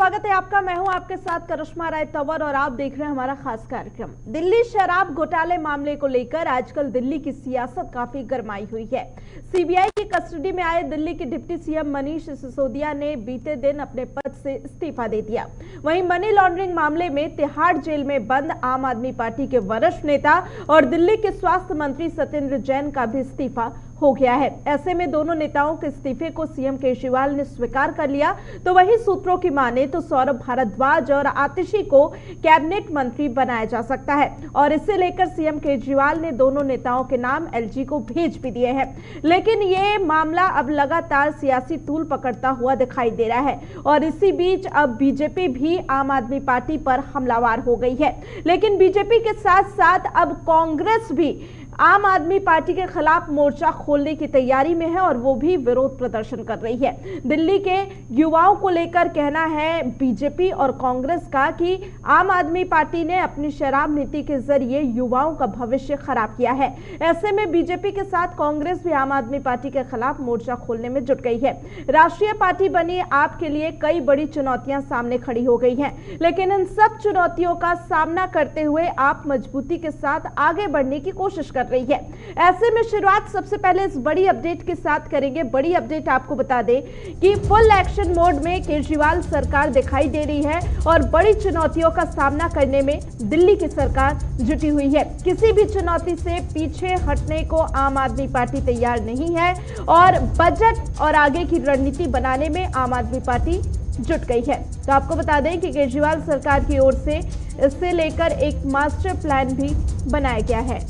स्वागत है आपका। मैं हूं आपके साथ करिश्मा राय तंवर और आप देख रहे हैं हमारा खास कार्यक्रम। दिल्ली शराब घोटाले मामले को लेकर आजकल दिल्ली की सियासत काफी गरमाई हुई है। सीबीआई की कस्टडी में आए दिल्ली के डिप्टी सीएम मनीष सिसोदिया ने बीते दिन अपने पद से इस्तीफा दे दिया। वहीं मनी लॉन्ड्रिंग मामले में तिहाड़ जेल में बंद आम आदमी पार्टी के वरिष्ठ नेता और दिल्ली के स्वास्थ्य मंत्री सत्येंद्र जैन का भी इस्तीफा हो गया है। ऐसे में दोनों नेताओं के इस्तीफे को सीएम केजरीवाल ने स्वीकार कर लिया। तो वही सूत्रों की माने तो सौरभ भारद्वाज और आतिशी को कैबिनेट मंत्री बनाया जा सकता है और इसे लेकर सीएम केजरीवाल ने दोनों नेताओं के नाम एलजी को भेज भी दिए हैं। लेकिन ये मामला अब लगातार सियासी तूल पकड़ता हुआ दिखाई दे रहा है और इसी बीच अब बीजेपी भी आम आदमी पार्टी पर हमलावर हो गई है। लेकिन बीजेपी के साथ साथ अब कांग्रेस भी आम आदमी पार्टी के खिलाफ मोर्चा खोलने की तैयारी में है और वो भी विरोध प्रदर्शन कर रही है। दिल्ली के युवाओं को लेकर कहना है बीजेपी और कांग्रेस का कि आम आदमी पार्टी ने अपनी शराब नीति के जरिए युवाओं का भविष्य खराब किया है। ऐसे में बीजेपी के साथ कांग्रेस भी आम आदमी पार्टी के खिलाफ मोर्चा खोलने में जुट गई है। राष्ट्रीय पार्टी बनी आपके लिए कई बड़ी चुनौतियां सामने खड़ी हो गई हैं, लेकिन इन सब चुनौतियों का सामना करते हुए आप मजबूती के साथ आगे बढ़ने की कोशिश कर रही है। ऐसे में शुरुआत सबसे पहले इस बड़ी अपडेट के साथ करेंगे। बड़ी अपडेट आपको बता दें कि फुल एक्शन मोड में केजरीवाल सरकार दिखाई दे रही है और बड़ी चुनौतियों का सामना करने में दिल्ली की सरकार जुटी हुई है। किसी भी चुनौती से पीछे हटने को आम आदमी पार्टी तैयार नहीं है और बजट और आगे की रणनीति बनाने में आम आदमी पार्टी जुट गई है। तो आपको बता दें कि केजरीवाल सरकार की ओर से इससे लेकर एक मास्टर प्लान भी बनाया गया है।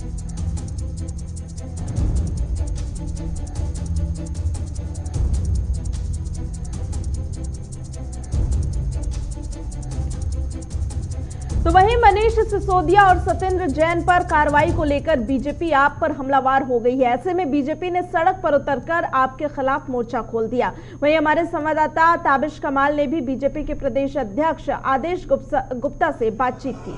तो वहीं मनीष सिसोदिया और सत्येंद्र जैन पर कार्रवाई को लेकर बीजेपी आप पर हमलावर हो गई है। ऐसे में बीजेपी ने सड़क पर उतरकर आपके खिलाफ मोर्चा खोल दिया। वहीं हमारे संवाददाता ताबिश कमाल ने भी बीजेपी के प्रदेश अध्यक्ष आदेश गुप्ता से बातचीत की।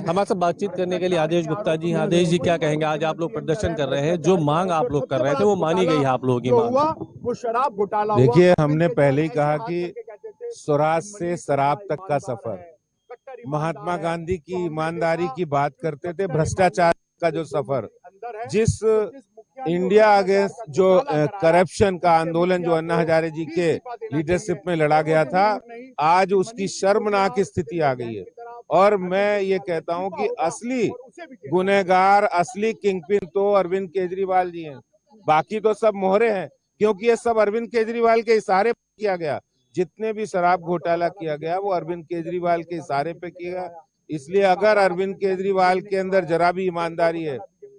हमारे बातचीत करने के लिए आदेश गुप्ता जी। आदेश जी, क्या कहेंगे? आज आप लोग प्रदर्शन कर रहे हैं, जो मांग आप लोग कर रहे थे वो मानी गई है आप लोगों की मांग? वो शराब घोटाला। देखिए, हमने पहले ही कहा कि स्वराज से शराब तक का सफर, महात्मा गांधी की ईमानदारी की बात करते थे, भ्रष्टाचार का जो सफर, जिस इंडिया अगेंस्ट जो करप्शन का आंदोलन जो अन्ना हजारे जी के लीडरशिप में लड़ा गया था, आज उसकी शर्मनाक स्थिति आ गई है। और मैं ये कहता हूं कि असली गुनहगार, असली किंगपिन तो अरविंद केजरीवाल जी हैं। बाकी तो सब मोहरे हैं, क्योंकि ये सब अरविंद केजरीवाल के इशारे पर किया गया। जितने भी शराब घोटाला किया गया वो अरविंद केजरीवाल के इशारे पे किया गया। इसलिए अगर अरविंद केजरीवाल के अंदर जरा भी ईमानदारी है,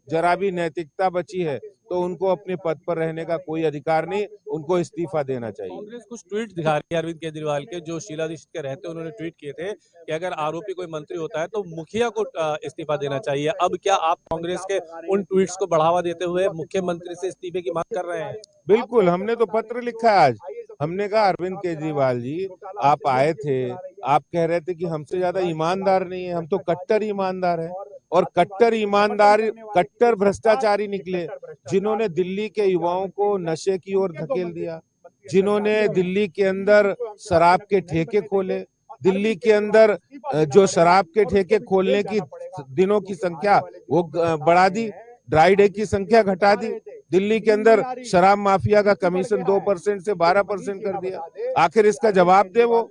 जरा भी नैतिकता बची है, तो उनको अपने पद पर रहने का कोई अधिकार नहीं, उनको इस्तीफा देना चाहिए। कांग्रेस कुछ ट्वीट दिखा रही है अरविंद केजरीवाल के, जो शीला दीक्षित के रहते उन्होंने ट्वीट किए थे कि अगर आरोपी कोई मंत्री होता है तो मुखिया को इस्तीफा देना चाहिए। अब क्या आप कांग्रेस के उन ट्वीट्स को बढ़ावा देते हुए मुख्यमंत्री से इस्तीफे की मांग कर रहे हैं? बिल्कुल, हमने तो पत्र लिखा है आज। हमने कहा अरविंद केजरीवाल जी, आप आए थे, आप कह रहे थे कि हमसे ज्यादा ईमानदार नहीं है, हम तो कट्टर ईमानदार हैं और कट्टर ईमानदार, कट्टर भ्रष्टाचारी निकले, जिन्होंने दिल्ली के युवाओं को नशे की ओर धकेल दिया, जिन्होंने दिल्ली के अंदर शराब के ठेके खोले, दिल्ली के अंदर जो शराब के ठेके खोलने की दिनों की संख्या वो बढ़ा दी, ड्राई डे की संख्या घटा दी, दिल्ली के अंदर शराब माफिया का कमीशन 2% से 12% कर दिया। आखिर इसका जवाब दे वो।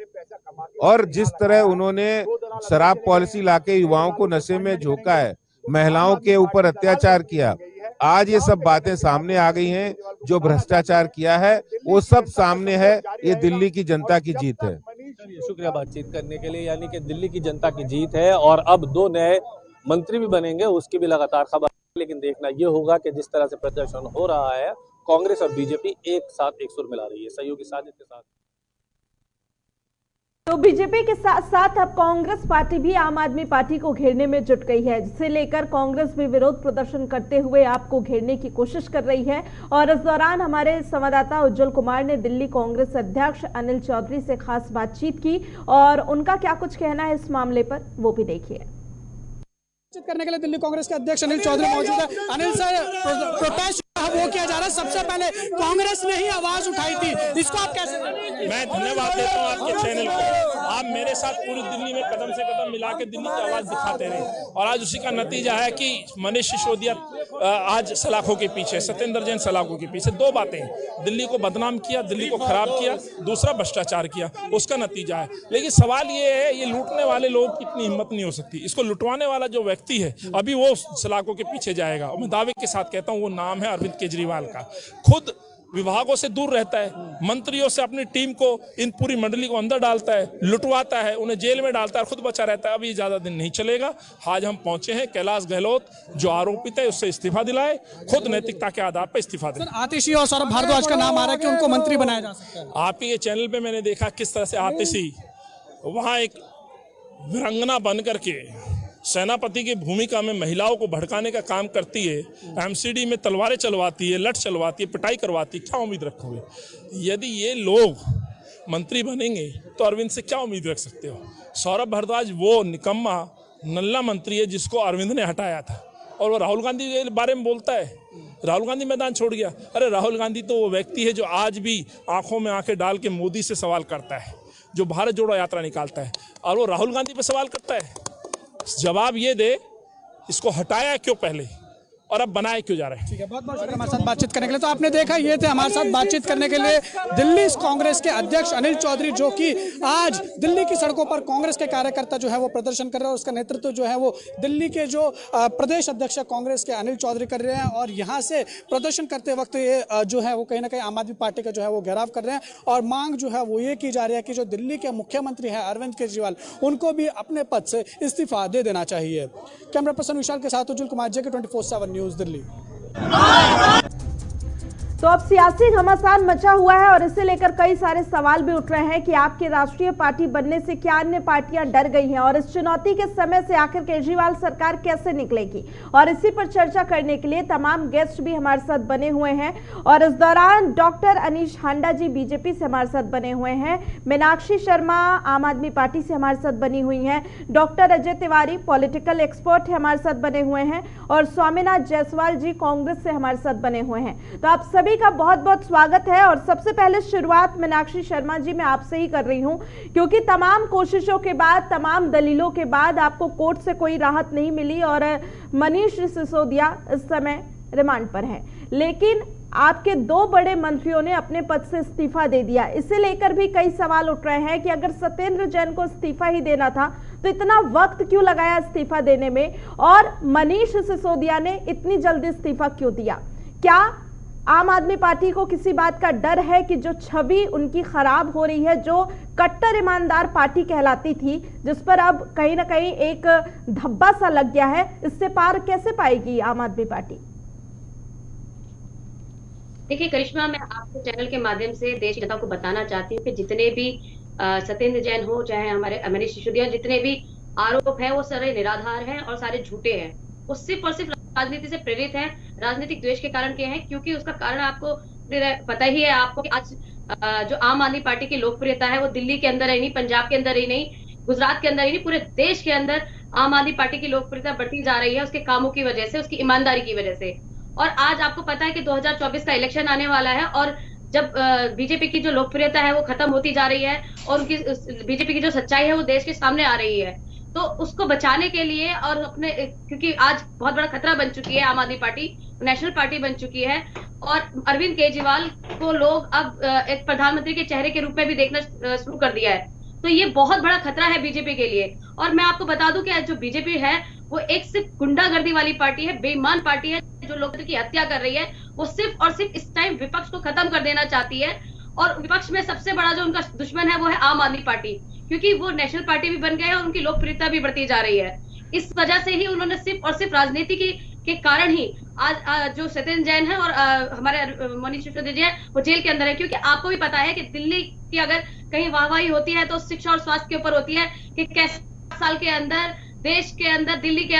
और जिस तरह उन्होंने शराब पॉलिसी लाके युवाओं को नशे में झोंका है, महिलाओं के ऊपर अत्याचार किया, आज ये सब बातें सामने आ गई हैं। जो भ्रष्टाचार किया है वो सब सामने है। ये दिल्ली की जनता की जीत है। शुक्रिया बातचीत करने के लिए। यानी कि दिल्ली की जनता की जीत है और अब 2 नए मंत्री भी बनेंगे, उसकी भी लगातार खबर। लेकिन देखना ये होगा कि जिस तरह से प्रदर्शन हो रहा है, कांग्रेस और बीजेपी एक साथ एक सुर मिला रही है सहयोगी साजिद के साथ। तो बीजेपी के साथ साथ अब कांग्रेस पार्टी भी आम आदमी पार्टी को घेरने में जुट गई है, जिसे लेकर कांग्रेस भी विरोध प्रदर्शन करते हुए आपको घेरने की कोशिश कर रही है। और इस दौरान हमारे संवाददाता उज्जवल कुमार ने दिल्ली कांग्रेस अध्यक्ष अनिल चौधरी से खास बातचीत की और उनका क्या कुछ कहना है इस मामले पर, वो भी देखिए। करने के लिए दिल्ली कांग्रेस के अध्यक्ष अनिल चौधरी मौजूद है। अनिल सर, प्रोटेस्ट वो किया जा रहा है, सबसे सबसे पहले कांग्रेस ने ही आवाज उठाई थी, इसको आप कैसे? मैं धन्यवाद देता हूँ आपके चैनल को। आप मेरे साथ पूरी दिल्ली में कदम से कदम मिला के दिल्ली की आवाज दिखाते रहे और आज उसी का नतीजा है कि मनीष सिसोदिया आज सलाखों के पीछे, सत्येंद्र जैन सलाखों के पीछे। दो बातें, दिल्ली को बदनाम किया, दिल्ली को खराब किया, दूसरा भ्रष्टाचार किया, उसका नतीजा है। लेकिन सवाल ये है, ये लूटने वाले लोग की इतनी हिम्मत नहीं हो सकती। इसको लुटवाने वाला जो व्यक्ति है अभी वो सलाखों के पीछे जाएगा और मैं दावे के साथ कहता हूँ वो नाम है अरविंद केजरीवाल का। खुद विभागों से दूर रहता है, मंत्रियों से अपनी टीम को, इन पूरी मंडली को अंदर डालता है, लुटवाता है, उन्हें जेल में डालता है, खुद बचा रहता है। अब ये ज्यादा दिन नहीं चलेगा। आज हम पहुंचे हैं, कैलाश गहलोत जो आरोपित है उससे इस्तीफा दिलाए, खुद नैतिकता के आधार पर इस्तीफा दे। आतिशी और सौरभ भारद्वाज का नाम आ रहा है कि उनको मंत्री बनाया जा सकता है। आप ये चैनल पे मैंने देखा किस तरह से आतिशी वहां एक वीरांगना बन करके सेनापति की भूमिका में महिलाओं को भड़काने का काम करती है, एमसीडी में तलवारें चलवाती है, लठ चलवाती है, पिटाई करवाती है। क्या उम्मीद रखोगे? यदि ये लोग मंत्री बनेंगे तो अरविंद से क्या उम्मीद रख सकते हो? सौरभ भारद्वाज वो निकम्मा नल्ला मंत्री है जिसको अरविंद ने हटाया था और वो राहुल गांधी के बारे में बोलता है। राहुल गांधी मैदान छोड़ गया। अरे राहुल गांधी तो वो व्यक्ति है जो आज भी आंखों में आंखें डाल के मोदी से सवाल करता है, जो भारत जोड़ो यात्रा निकालता है, और वो राहुल गांधी पे सवाल करता है। जवाब ये दे, इसको हटाया क्यों पहले और अब बनाए क्यों जा रहे हैं? ठीक है, बहुत बहुत शुक्रिया हमारे साथ बातचीत करने के लिए। तो आपने देखा, ये थे हमारे साथ बातचीत करने के लिए दिल्ली कांग्रेस के अध्यक्ष अनिल चौधरी, जो कि आज दिल्ली की सड़कों पर कांग्रेस के कार्यकर्ता जो है वो प्रदर्शन कर रहे हैं और उसका नेतृत्व जो है वो दिल्ली के जो प्रदेश अध्यक्ष कांग्रेस के अनिल चौधरी कर रहे हैं। और यहाँ से प्रदर्शन करते वक्त ये जो है वो कहीं ना कहीं आम आदमी पार्टी का जो है वो घेराव कर रहे हैं और मांग जो है वो ये की जा रही है कि जो दिल्ली के मुख्यमंत्री हैं अरविंद केजरीवाल, उनको भी अपने पद से इस्तीफा दे देना चाहिए। कैमरा पर्सन विशाल के साथ उज्जवल कुमार, JK 24/7 न्यूज दिल्ली। तो अब सियासी घमासान मचा हुआ है और इसे लेकर कई सारे सवाल भी उठ रहे हैं कि आपकी राष्ट्रीय पार्टी बनने से क्या अन्य पार्टियां डर गई हैं और इस चुनौती के समय से आखिर केजरीवाल सरकार कैसे निकलेगी। और इसी पर चर्चा करने के लिए तमाम गेस्ट भी हमारे साथ बने हुए हैं और इस दौरान डॉक्टर अनीश हांडा जी बीजेपी से हमारे साथ बने हुए हैं, मीनाक्षी शर्मा आम आदमी पार्टी से हमारे साथ बनी हुई हैं, doctor Ajay Tiwari political expert है हमारे साथ बने हुए हैं और स्वामीनाथ जायसवाल जी कांग्रेस से हमारे साथ बने हुए हैं। तो आप सभी का बहुत बहुत स्वागत है। और सबसे पहले शुरुआत मीनाक्षी शर्मा जी मैं आपसे ही कर रही हूं, क्योंकि तमाम कोशिशों के बाद, तमाम दलीलों के बाद आपको कोर्ट से कोई राहत नहीं मिली और मनीष सिसोदिया इस समय रिमांड पर है, लेकिन आपके दो बड़े मंत्रियों ने अपने पद से इस्तीफा दे दिया। इसे लेकर भी कई सवाल उठ रहे हैं कि अगर सत्येंद्र जैन को इस्तीफा ही देना था तो इतना वक्त क्यों लगाया इस्तीफा देने में, और मनीष सिसोदिया ने इतनी जल्दी इस्तीफा क्यों दिया? क्या आम आदमी पार्टी को किसी बात का डर है कि जो छवि उनकी खराब हो रही है, जो कट्टर ईमानदार पार्टी कहलाती थी, जिस पर अब कहीं ना कहीं एक धब्बा सा लग गया है, इससे पार कैसे पाएगी आम आदमी पार्टी? देखिए करिश्मा, मैं आपके चैनल के माध्यम से देश की जनता को बताना चाहती हूँ कि जितने भी सत्येंद्र जैन हो चाहे हमारे मनीष सिसोदिया, जितने भी आरोप है वो सारे निराधार हैं और सारे झूठे हैं। वो सिर्फ और सिर्फ राजनीति से प्रेरित हैं, राजनीतिक द्वेष के कारण के हैं, क्योंकि उसका कारण आपको पता ही है आपको कि आज जो आम आदमी पार्टी की लोकप्रियता है वो दिल्ली के अंदर ही नहीं, पंजाब के अंदर ही नहीं, गुजरात के अंदर ही नहीं, पूरे देश के अंदर आम आदमी पार्टी की लोकप्रियता बढ़ती जा रही है उसके कामों की वजह से, उसकी ईमानदारी की वजह से। और आज आपको पता है कि 2024 का इलेक्शन आने वाला है और जब बीजेपी की जो लोकप्रियता है वो खत्म होती जा रही है और उनकी बीजेपी की जो सच्चाई है वो देश के सामने आ रही है, तो उसको बचाने के लिए और अपने, क्योंकि आज बहुत बड़ा खतरा बन चुकी है आम आदमी पार्टी, नेशनल पार्टी बन चुकी है और अरविंद केजरीवाल को लोग अब एक प्रधानमंत्री के चेहरे के रूप में भी देखना शुरू कर दिया है। तो ये बहुत बड़ा खतरा है बीजेपी के लिए। और मैं आपको बता दूं कि जो बीजेपी है वो एक सिर्फ गुंडागर्दी वाली पार्टी है, बेईमान पार्टी है, जो लोगों की हत्या कर रही है। वो सिर्फ और सिर्फ इस टाइम विपक्ष को खत्म कर देना चाहती है और विपक्ष में सबसे बड़ा जो उनका दुश्मन है वो है आम आदमी पार्टी, क्योंकि वो नेशनल पार्टी भी बन गए हैं और उनकी लोकप्रियता भी बढ़ती जा रही है। इस वजह से ही उन्होंने सिर्फ और सिर्फ राजनीति के कारण ही आज जो सत्येंद्र जैन है और हमारे मनीष सिसोदिया जी है वो जेल के अंदर है। क्योंकि आपको भी पता है कि दिल्ली की अगर कहीं वाहवाही होती है तो शिक्षा और स्वास्थ्य के ऊपर होती है कि कैसे साल के अंदर देश के अंदर दिल्ली के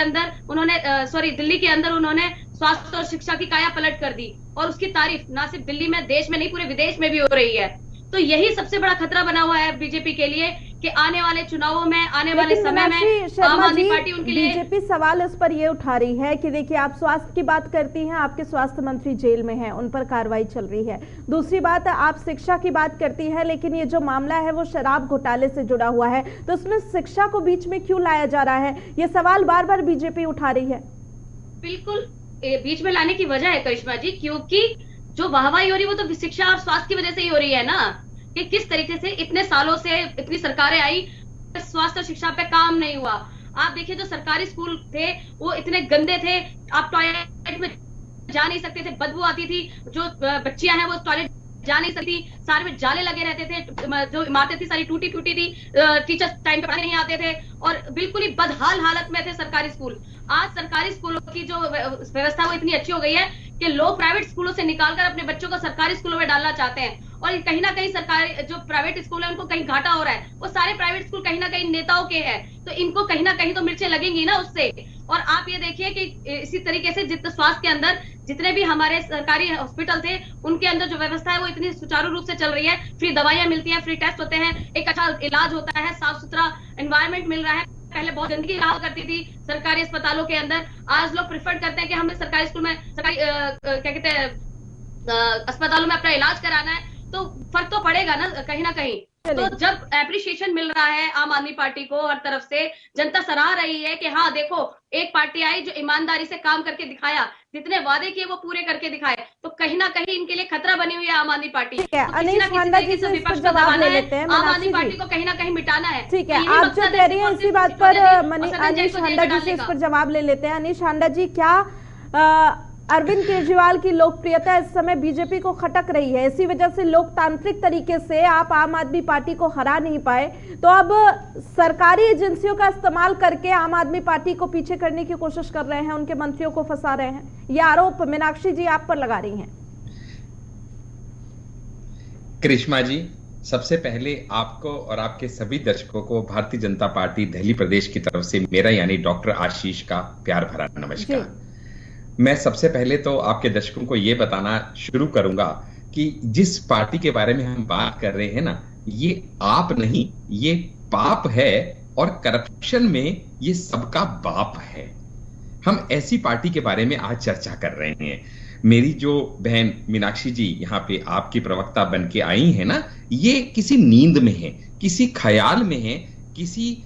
अंदर उन्होंने स्वास्थ्य और शिक्षा की काया पलट कर दी और उसकी तारीफ ना सिर्फ दिल्ली में, देश में नहीं, पूरे विदेश में भी हो रही है। तो यही सबसे बड़ा खतरा बना हुआ है बीजेपी के लिए कि आने वाले चुनावों में, आने वाले समय में आम आदमी पार्टी उनके लिए। बीजेपी सवाल इस पर ये उठा रही है कि देखिए, आप स्वास्थ्य की बात करती हैं, आपके स्वास्थ्य मंत्री जेल में हैं, उन पर कार्रवाई चल रही है। दूसरी बात, आप शिक्षा की बात करती हैं, लेकिन ये जो मामला है वो शराब घोटाले से जुड़ा हुआ है, तो उसमें शिक्षा को बीच में क्यों लाया जा रहा है? ये सवाल बार बार बीजेपी उठा रही है। बिल्कुल बीच में लाने की वजह है करिश्मा जी, क्योंकि जो वाहवाही हो रही है वो तो शिक्षा और स्वास्थ्य की वजह से ही हो रही है ना, कि किस तरीके से इतने सालों से इतनी सरकारें आई, स्वास्थ्य और शिक्षा पे काम नहीं हुआ। आप देखिए, जो सरकारी स्कूल थे वो इतने गंदे थे, आप टॉयलेट में जा नहीं सकते थे, बदबू आती थी, जो बच्चियां हैं वो टॉयलेट जा नहीं सकती, सारे में जाले लगे रहते थे, जो इमारतें थी सारी टूटी फूटी थी, टीचर्स टाइम पे पढ़ाने नहीं आते थे और बिल्कुल ही बदहाल हालत में थे सरकारी स्कूल। आज सरकारी स्कूलों की जो व्यवस्था वो इतनी अच्छी हो गई है कि लोग प्राइवेट स्कूलों से निकालकर अपने बच्चों को सरकारी स्कूलों में डालना चाहते हैं, और कहीं ना कहीं सरकारी जो प्राइवेट स्कूल है उनको कहीं घाटा हो रहा है। वो सारे प्राइवेट स्कूल कहीं ना कहीं नेताओं के हैं, तो इनको कहीं ना कहीं तो मिर्चें लगेंगी ना उससे। और आप ये देखिए कि इसी तरीके से जितने स्वास्थ्य के अंदर जितने भी हमारे सरकारी हॉस्पिटल थे उनके अंदर जो व्यवस्था है वो इतनी सुचारू रूप से चल रही है, फ्री दवाइयां मिलती हैं, फ्री टेस्ट होते हैं, एक अच्छा इलाज होता है, साफ सुथरा एनवायरमेंट मिल रहा है। पहले बहुत गंदगी रहा करती थी सरकारी अस्पतालों के अंदर, आज लोग प्रेफर करते हैं कि हमें सरकारी स्कूल में, सरकारी क्या कहते हैं, अस्पतालों में अपना इलाज कराना है, तो फर्क तो पड़ेगा ना कहीं ना कहीं। तो जब एप्रिशिएशन मिल रहा है आम आदमी पार्टी को हर तरफ से, जनता सराह रही है कि हाँ देखो, एक पार्टी आई जो ईमानदारी से काम करके दिखाया, जितने वादे किए वो पूरे करके दिखाए, तो कहीं ना कहीं इनके लिए खतरा बनी हुई है आम आदमी पार्टी। तो अनीश हांडा जी से विपक्ष को दबाना है, आम आदमी पार्टी को कहीं ना कहीं मिटाना है। ठीक है, आप जो कह रही हैं इसी बात पर अनीश हांडा जी से इस पर जवाब ले लेते हैं। अनीश हांडा जी, क्या अरविंद केजरीवाल की लोकप्रियता इस समय बीजेपी को खटक रही है, इसी वजह से लोकतांत्रिक तरीके से आप आम आदमी पार्टी को हरा नहीं पाए, तो अब सरकारी एजेंसियों का इस्तेमाल करके आम आदमी पार्टी को पीछे करने की कोशिश कर रहे हैं, उनके मंत्रियों को फंसा रहे हैं, ये आरोप मीनाक्षी जी आप पर लगा रही हैं। करिश्मा जी, सबसे पहले आपको और आपके सभी दर्शकों को भारतीय जनता पार्टी दिल्ली प्रदेश की तरफ से मेरा यानी डॉक्टर आशीष का प्यार भरा नमस्कार। मैं सबसे पहले तो आपके दर्शकों को यह बताना शुरू करूंगा कि जिस पार्टी के बारे में हम बात कर रहे हैं ना, ये आप नहीं, ये पाप है, और करप्शन में ये सबका बाप है। हम ऐसी पार्टी के बारे में आज चर्चा कर रहे हैं। मेरी जो बहन मीनाक्षी जी यहाँ पे आपकी प्रवक्ता बन के आई है ना, ये किसी नींद में है, किसी ख्याल में है, किसी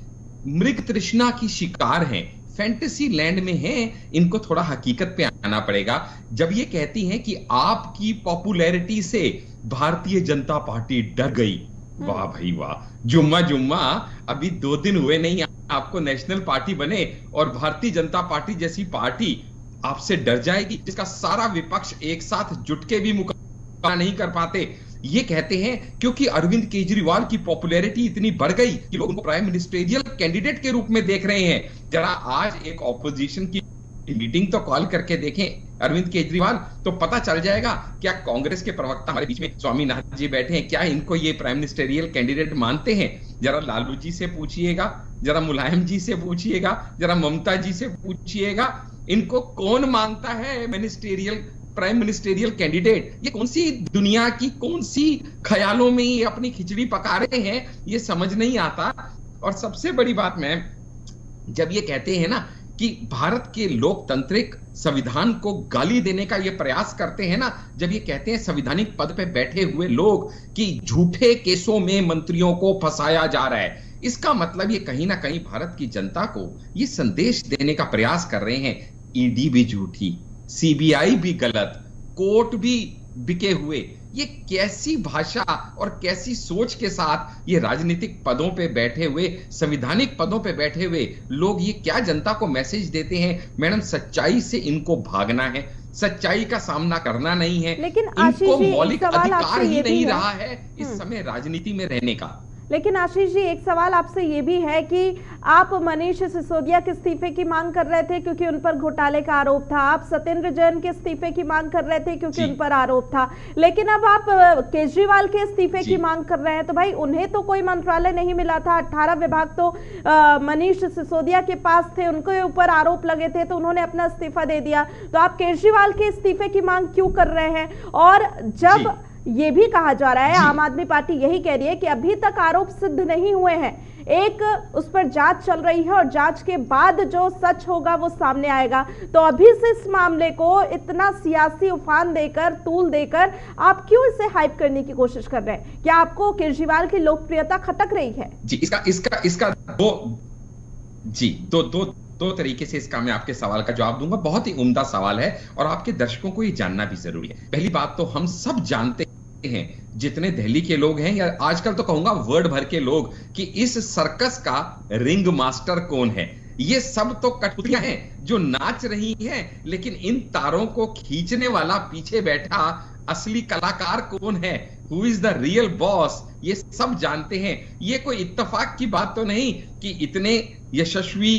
मृग तृष्णा की शिकार है, फैंटेसी लैंड में है। इनको थोड़ा हकीकत पे आना पड़ेगा। जब ये कहती हैं कि आपकी पॉपुलैरिटी से भारतीय जनता पार्टी डर गई, वाह भाई वाह, जुम्मा जुम्मा, अभी 2 दिन हुए नहीं आपको नेशनल पार्टी बने, और भारतीय जनता पार्टी जैसी पार्टी आपसे डर जाएगी, जिसका सारा विपक्ष एक साथ जुट के भी मुकाबला नहीं कर पाते। ये कहते हैं क्योंकि अरविंद केजरीवाल की पॉपुलैरिटी इतनी बढ़ गई कि लोग उनको प्राइम मिनिस्टरियल कैंडिडेट के रूप में देख रहे हैं। जरा आज एक ऑपोजिशन की मीटिंग तो कॉल करके देखें अरविंद केजरीवाल, तो पता चल जाएगा क्या कांग्रेस के प्रवक्ता हमारे बीच में स्वामीनाथन जी बैठे हैं, क्या इनको ये प्राइम मिनिस्टरियल कैंडिडेट मानते हैं? जरा लालू जी से पूछिएगा, जरा मुलायम जी से पूछिएगा, जरा ममता जी से पूछिएगा, इनको कौन मानता है मिनिस्टेरियल प्राइम मिनिस्टेरियल कैंडिडेट? ये कौन सी दुनिया की कौन सी ख्यालों में ये अपनी खिचड़ी पका रहे हैं, ये समझ नहीं आता। और सबसे बड़ी बात, मैं जब ये कहते हैं ना कि भारत के लोकतांत्रिक संविधान को गाली देने का ये प्रयास करते हैं ना, जब ये कहते हैं संवैधानिक पद पे बैठे हुए लोग कि झूठे केसों में मंत्रियों को फंसाया जा रहा है, इसका मतलब ये कहीं ना कहीं भारत की जनता को ये संदेश देने का प्रयास कर रहे हैं, ईडी भी झूठी, सीबीआई भी गलत, कोर्ट भी बिके हुए। ये कैसी भाषा और कैसी सोच के साथ ये राजनीतिक पदों पे बैठे हुए, संवैधानिक पदों पे बैठे हुए लोग ये क्या जनता को मैसेज देते हैं? मैडम, सच्चाई से इनको भागना है, सच्चाई का सामना करना नहीं है, लेकिन इनको मौलिक अधिकार ही नहीं रहा है इस समय राजनीति में रहने का। लेकिन आशीष जी, एक सवाल आपसे ये भी है कि आप मनीष सिसोदिया के इस्तीफे की मांग कर रहे थे क्योंकि उन पर घोटाले का आरोप था, आप सत्येंद्र जैन के इस्तीफे की मांग कर रहे थे क्योंकि उन पर आरोप था, लेकिन अब आप केजरीवाल के इस्तीफे की मांग कर रहे हैं। तो भाई, उन्हें तो कोई मंत्रालय नहीं मिला था, 18 विभाग तो मनीष सिसोदिया के पास थे, उनके ऊपर आरोप लगे थे, तो उन्होंने अपना इस्तीफा दे दिया। तो आप केजरीवाल के इस्तीफे की मांग क्यों कर रहे हैं? और जब ये भी कहा जा रहा है, आम आदमी पार्टी यही कह रही है कि अभी तक आरोप सिद्ध नहीं हुए हैं, एक उस पर जांच चल रही है और जांच के बाद जो सच होगा वो सामने आएगा। तो अभी से इस मामले को इतना सियासी उफान देकर, तूल देकर आप क्यों इसे हाइप करने की कोशिश कर रहे हैं? क्या आपको केजरीवाल की लोकप्रियता खटक रही है? जी, इसका दो तरीके से इसका मैं आपके सवाल का जवाब दूंगा। बहुत ही उम्दा सवाल है और आपके दर्शकों को ये जानना भी जरूरी है। पहली बात तो हम सब जानते हैं, जितने दिल्ली के लोग हैं या आजकल तो कहूंगा वर्ल्ड भर के लोग, कि इस सर्कस का रिंग मास्टर कौन है। ये सब तो कठपुतलियां हैं जो नाच रही हैं, लेकिन इन तारों को खींचने वाला पीछे बैठा असली कलाकार कौन है, who is the real boss, ये सब जानते हैं। ये कोई इत्तेफाक की बात तो नहीं कि इतने यशस्वी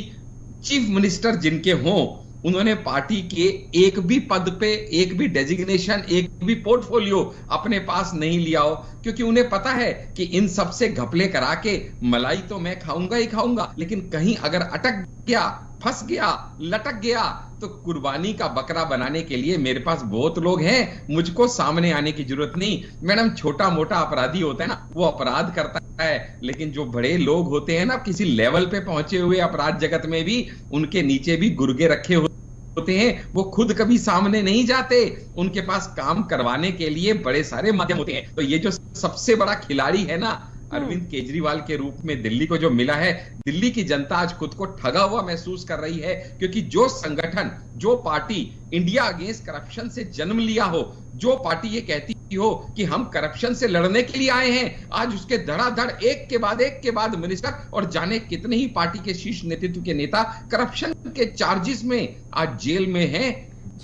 चीफ मिनिस्टर जिनके हों, उन्होंने पार्टी के एक भी पद पे, एक भी डेजिग्नेशन, एक भी पोर्टफोलियो अपने पास नहीं लिया हो, क्योंकि उन्हें पता है कि इन सब से घपले करा के मलाई तो मैं खाऊंगा ही खाऊंगा, लेकिन कहीं अगर अटक गया, फंस गया, लटक गया, तो कुर्बानी का बकरा बनाने के लिए मेरे पास बहुत लोग हैं, मुझको सामने आने की जरूरत नहीं। मैडम, छोटा मोटा अपराधी होता है ना, वो अपराध करता है, लेकिन जो बड़े लोग होते हैं ना, किसी लेवल पे पहुंचे हुए अपराध जगत में भी, उनके नीचे भी गुर्गे रखे होते हैं, वो खुद कभी सामने नहीं जाते, उनके पास काम करवाने के लिए बड़े सारे माध्यम होते हैं। तो ये जो सबसे बड़ा खिलाड़ी है ना, अरविंद केजरीवाल के रूप में दिल्ली को जो मिला है, दिल्ली की जनता आज खुद को ठगा हुआ महसूस कर रही है, क्योंकि जो संगठन, जो पार्टी इंडिया अगेंस्ट करप्शन से जन्म लिया हो, जो पार्टी ये कहती हो कि हम करप्शन से लड़ने के लिए आए हैं, आज उसके धड़ाधड़ एक के बाद मिनिस्टर और जाने कितने ही पार्टी के शीर्ष नेतृत्व के नेता करप्शन के चार्जेस में आज जेल में हैं,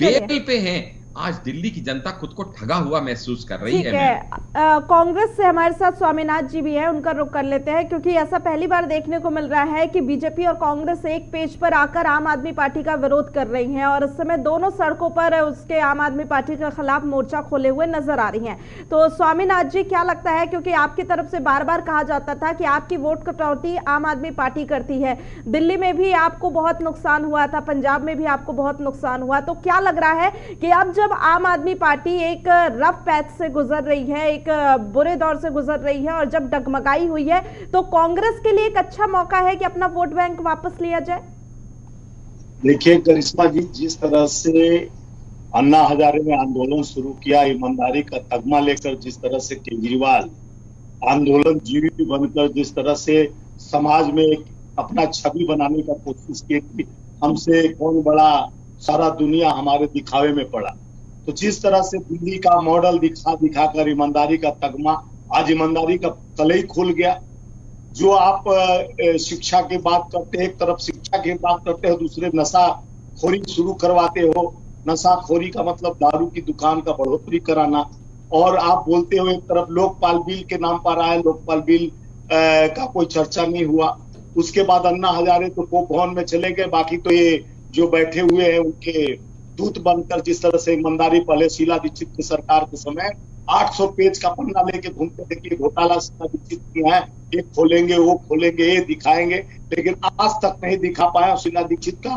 बेल पे हैं। आज दिल्ली की जनता खुद को ठगा हुआ महसूस कर रही है। कांग्रेस से हमारे साथ स्वामीनाथ जी भी हैं, उनका रुख कर लेते हैं, क्योंकि ऐसा पहली बार देखने को मिल रहा है कि बीजेपी और कांग्रेस एक पेज पर आकर आम आदमी पार्टी का विरोध कर रही हैं और इस समय दोनों सड़कों पर उसके आम आदमी पार्टी के खिलाफ मोर्चा खोले हुए नजर आ रही हैं। तो स्वामीनाथ जी, क्या लगता है, क्योंकि आपकी तरफ से बार बार कहा जाता था कि आपकी वोट कटौती आम आदमी पार्टी करती है, दिल्ली में भी आपको बहुत नुकसान हुआ था, पंजाब में भी आपको बहुत नुकसान हुआ, तो क्या लग रहा है कि अब जब आम आदमी पार्टी एक रफ पैच से गुजर रही है, एक बुरे दौर से गुजर रही है और जब डगमगाई हुई है, तो कांग्रेस के लिए एक अच्छा मौका है कि अपना वोट बैंक वापस लिया जाए? देखिए करिश्मा जी, जिस तरह से अन्ना हजारे ने आंदोलन शुरू किया, ईमानदारी का तगमा लेकर, जिस तरह से केजरीवाल आंदोलन जीवी बनकर जिस तरह से समाज में एक अपना छवि बनाने का कोशिश की कि हमसे कौन बड़ा, सारा दुनिया हमारे दिखावे में पड़ा, तो जिस तरह से दिल्ली का मॉडल दिखाकर ईमानदारी का तगमा, आज ईमानदारी का तलई खुल गया। जो आप शिक्षा की बात करते हैं, एक तरफ शिक्षा की बात करते हो, दूसरे नशाखोरी शुरू करवाते हो। नशाखोरी का मतलब दारू की दुकान का बढ़ोतरी कराना, और आप बोलते हो एक तरफ लोकपाल बिल के नाम पर आए, लोकपाल बिल का कोई चर्चा नहीं हुआ। उसके बाद अन्ना हजारे तो पोप भवन में चले गए, बाकी तो ये जो बैठे हुए हैं उनके दूत बनकर जिस तरह से ईमानदारी, पहले शीला दीक्षित की सरकार के समय 800 पेज का पन्ना लेके घूमते थे कि घोटाला शीला दीक्षित किया है, ये खोलेंगे, वो खोलेंगे, ये दिखाएंगे, लेकिन आज तक नहीं दिखा पाया। शीला दीक्षित का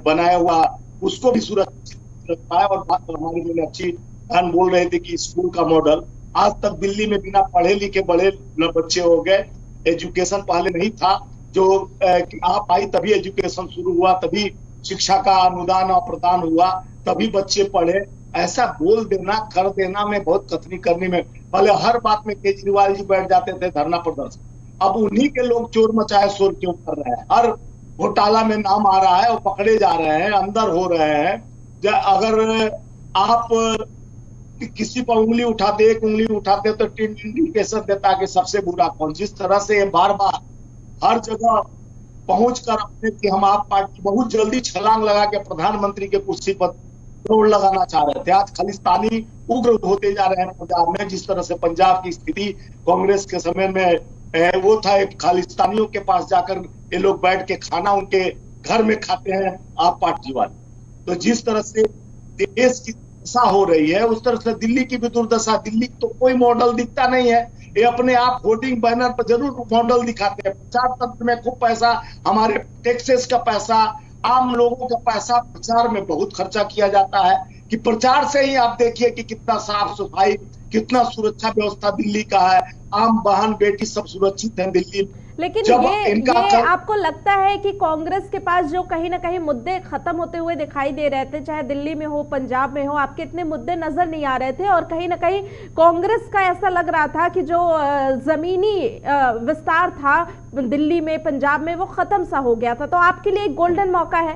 बनाया हुआ उसको भी सुरक्षित रख पाया। और हमारे मीनाक्षी बहन बोल रहे थे कि स्कूल का मॉडल, आज तक दिल्ली में बिना पढ़े लिखे बड़े बच्चे हो गए। एजुकेशन पहले नहीं था, जो आप आई तभी एजुकेशन शुरू हुआ, तभी शिक्षा का अनुदान और प्रदान हुआ, तभी बच्चे पढ़े। ऐसा बोल देना, कर देना में बहुत कथनी करने में, पहले हर बात में केजरीवाल जी बैठ जाते थे धरना प्रदर्शन, अब उन्हीं के लोग चोर मचाए शोर क्यों कर रहे हैं? हर घोटाला में नाम आ रहा है और पकड़े जा रहे हैं, अंदर हो रहे हैं। अगर आप किसी पर उंगली उठाते, एक उंगली उठाते तो इंडिकेशन देता है कि सबसे बुरा कौन। जिस तरह से बार बार हर जगह पहुंचकर अपने कि हम आप पार्टी बहुत जल्दी छलांग लगा के प्रधानमंत्री के कुर्सी पर दौड़ लगाना चाह रहे थे। आज खालिस्तानी उग्र होते जा रहे हैं पंजाब में। जिस तरह से पंजाब की स्थिति कांग्रेस के समय में वो था, खालिस्तानियों के पास जाकर ये लोग बैठ के खाना उनके घर में खाते हैं आप पार्टी वाले। तो जिस तरह से देश की दशा हो रही है, उस तरह से दिल्ली की भी दुर्दशा। दिल्ली तो कोई मॉडल दिखता नहीं है, ये अपने आप होर्डिंग बैनर पर जरूर मॉडल दिखाते हैं। प्रचार तंत्र में खूब पैसा, हमारे टैक्सेस का पैसा, आम लोगों का पैसा प्रचार में बहुत खर्चा किया जाता है, कि प्रचार से ही आप देखिए कि कितना साफ सफाई, कितना सुरक्षा व्यवस्था दिल्ली का है, आम बहन बेटी सब सुरक्षित है दिल्ली। लेकिन ये आपको लगता है कि कांग्रेस के पास जो कहीं ना कहीं मुद्दे खत्म होते हुए दिखाई दे रहे थे, चाहे दिल्ली में हो पंजाब में हो, आपके इतने मुद्दे नजर नहीं आ रहे थे और कहीं ना कहीं कांग्रेस का ऐसा लग रहा था कि जो जमीनी विस्तार था दिल्ली में पंजाब में वो खत्म सा हो गया था, तो आपके लिए एक गोल्डन मौका है।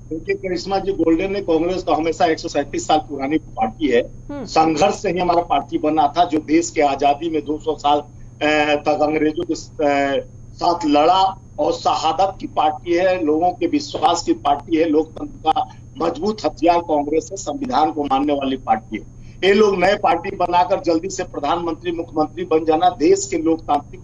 देखिए करिश्मा जी, गोल्डन ने कांग्रेस तो हमेशा 137 साल पुरानी पार्टी है, संघर्ष से ही हमारा पार्टी बना था, जो देश के आजादी में 200 साल तक अंग्रेजों के साथ लड़ा और शहादत की पार्टी है, लोगों के विश्वास की पार्टी है, लोकतंत्र का मजबूत हथियार कांग्रेस है, संविधान को मानने वाली पार्टी है। ये लोग नए पार्टी बनाकर जल्दी से प्रधानमंत्री मुख्यमंत्री बन जाना, देश के लोकतांत्रिक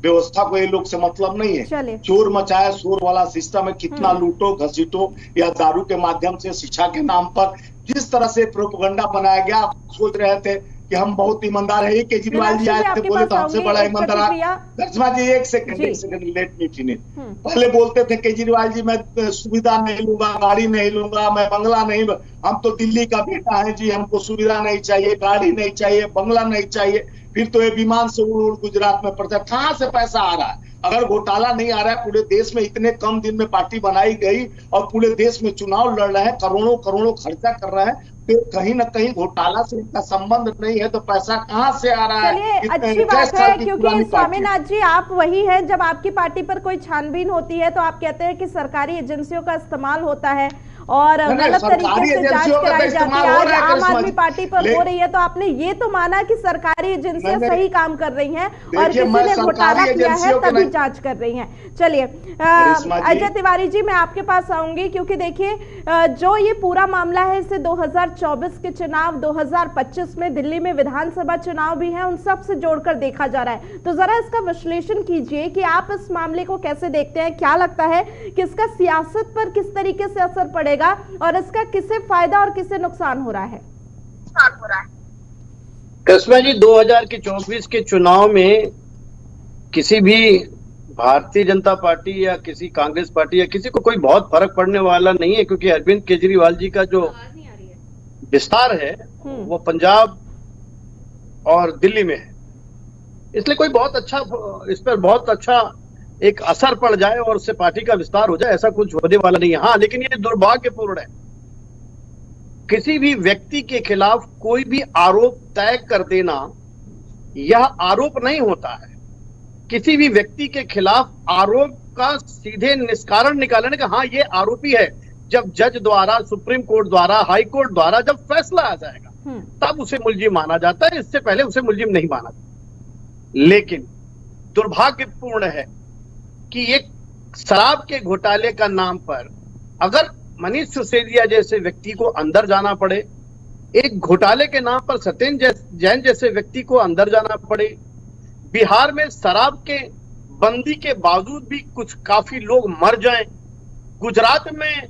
व्यवस्था को ये लोग से मतलब नहीं है। चोर मचाया शोर वाला सिस्टम है, कितना लूटो घसीटो या दारू के माध्यम से शिक्षा के नाम पर जिस तरह से प्रोपेगेंडा बनाया गया। आप सोच रहे थे कि हम बहुत ईमानदार है, केजरीवाल जी आए थे बोले तो हमसे बड़ा ईमानदार। करिश्मा जी एक सेकंड लेट मी फिनिश। पहले बोलते थे केजरीवाल जी मैं सुविधा नहीं लूंगा, गाड़ी नहीं लूंगा, मैं बंगला नहीं, हम तो दिल्ली का बेटा है जी, हमको सुविधा नहीं चाहिए, गाड़ी नहीं चाहिए, बंगला नहीं चाहिए। फिर तो ये विमान से उड़ उड़ गुजरात में पड़ता है। कहां से पैसा आ रहा है? अगर घोटाला नहीं आ रहा है, पूरे देश में इतने कम दिन में पार्टी बनाई गई और पूरे देश में चुनाव लड़ रहे हैं, करोड़ों करोड़ों खर्चा कर रहे हैं, तो कहीं ना कहीं घोटाला से इनका संबंध नहीं है, तो पैसा कहां से आ रहा है? चलिए अच्छी बात है, क्योंकि स्वामीनाथ जी आप वही है, जब आपकी पार्टी पर कोई छानबीन होती है तो आप कहते हैं कि सरकारी एजेंसियों का इस्तेमाल होता है और गलत तरीके से जांच कराई जाती है। आज आम आदमी पार्टी पर हो रही है, तो आपने ये तो माना कि सरकारी एजेंसियां सही काम कर रही हैं और किसी ने घोटाला किया है तभी जांच कर रही हैं। चलिए अजय तिवारी जी मैं आपके पास आऊंगी, क्योंकि देखिए जो ये पूरा मामला है इसे 2024 के चुनाव, 2025 में दिल्ली में विधानसभा चुनाव भी है, उन सब से जोड़कर देखा जा रहा है। तो जरा इसका विश्लेषण कीजिए कि आप इस मामले को कैसे देखते हैं, क्या लगता है कि इसका सियासत पर किस तरीके से असर पड़ेगा और इसका किसे फायदा और किसे नुकसान हो रहा है? करिश्मा जी 2024 के चुनाव में किसी भी भारतीय जनता पार्टी या किसी कांग्रेस पार्टी या किसी को कोई बहुत फर्क पड़ने वाला नहीं है, क्योंकि अरविंद केजरीवाल जी का जो विस्तार है वो पंजाब और दिल्ली में है, इसलिए कोई बहुत अच्छा इस पर बहुत अच्छा एक असर पड़ जाए और उससे पार्टी का विस्तार हो जाए, ऐसा कुछ होने वाला नहीं है। हाँ, लेकिन ये दुर्भाग्यपूर्ण है, किसी भी व्यक्ति के खिलाफ कोई भी आरोप तय कर देना यह आरोप नहीं होता है। किसी भी व्यक्ति के खिलाफ आरोप का सीधे निष्कारण निकालने का, हाँ ये आरोपी है, जब जज द्वारा, सुप्रीम कोर्ट द्वारा, हाई कोर्ट द्वारा जब फैसला आ जाएगा तब उसे मुलजिम माना जाता है, इससे पहले उसे मुलजिम नहीं माना जाता। लेकिन दुर्भाग्यपूर्ण है कि एक शराब के घोटाले का नाम पर अगर मनीष सिसोदिया जैसे व्यक्ति को अंदर जाना पड़े, एक घोटाले के नाम पर सत्येंद्र जैन जैसे व्यक्ति को अंदर जाना पड़े, बिहार में शराब के बंदी के बावजूद भी कुछ काफी लोग मर जाएं, गुजरात में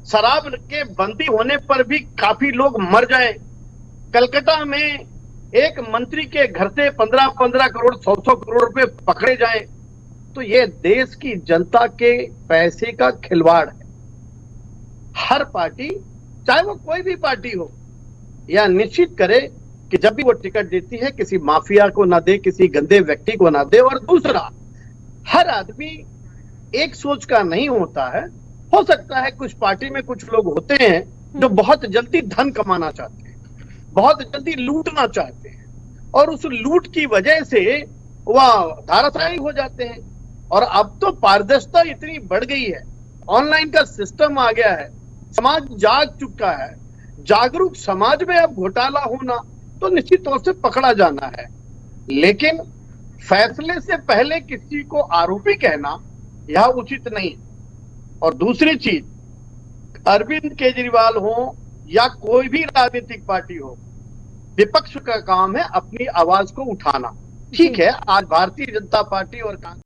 शराब के बंदी होने पर भी काफी लोग मर जाएं, कलकत्ता में एक मंत्री के घर से 15-15 करोड़ 100 करोड़ रुपए पकड़े जाएं, तो ये देश की जनता के पैसे का खिलवाड़ है। हर पार्टी, चाहे वो कोई भी पार्टी हो, यह निश्चित करे कि जब भी वो टिकट देती है किसी माफिया को ना दे, किसी गंदे व्यक्ति को ना दे। और दूसरा, हर आदमी एक सोच का नहीं होता है। हो सकता है कुछ पार्टी में कुछ लोग होते हैं जो बहुत जल्दी धन कमाना चाहते हैं, बहुत जल्दी लूटना चाहते हैं, और उस लूट की वजह से वह धाराशायी हो जाते हैं। और अब तो पारदर्शिता इतनी बढ़ गई है, ऑनलाइन का सिस्टम आ गया है, समाज जाग चुका है, जागरूक समाज में अब घोटाला होना तो निश्चित तौर से पकड़ा जाना है। लेकिन फैसले से पहले किसी को आरोपी कहना यह उचित नहीं। और दूसरी चीज, अरविंद केजरीवाल हो या कोई भी राजनीतिक पार्टी हो, विपक्ष का काम है अपनी आवाज को उठाना। ठीक है, आज भारतीय जनता पार्टी और कांग्रेस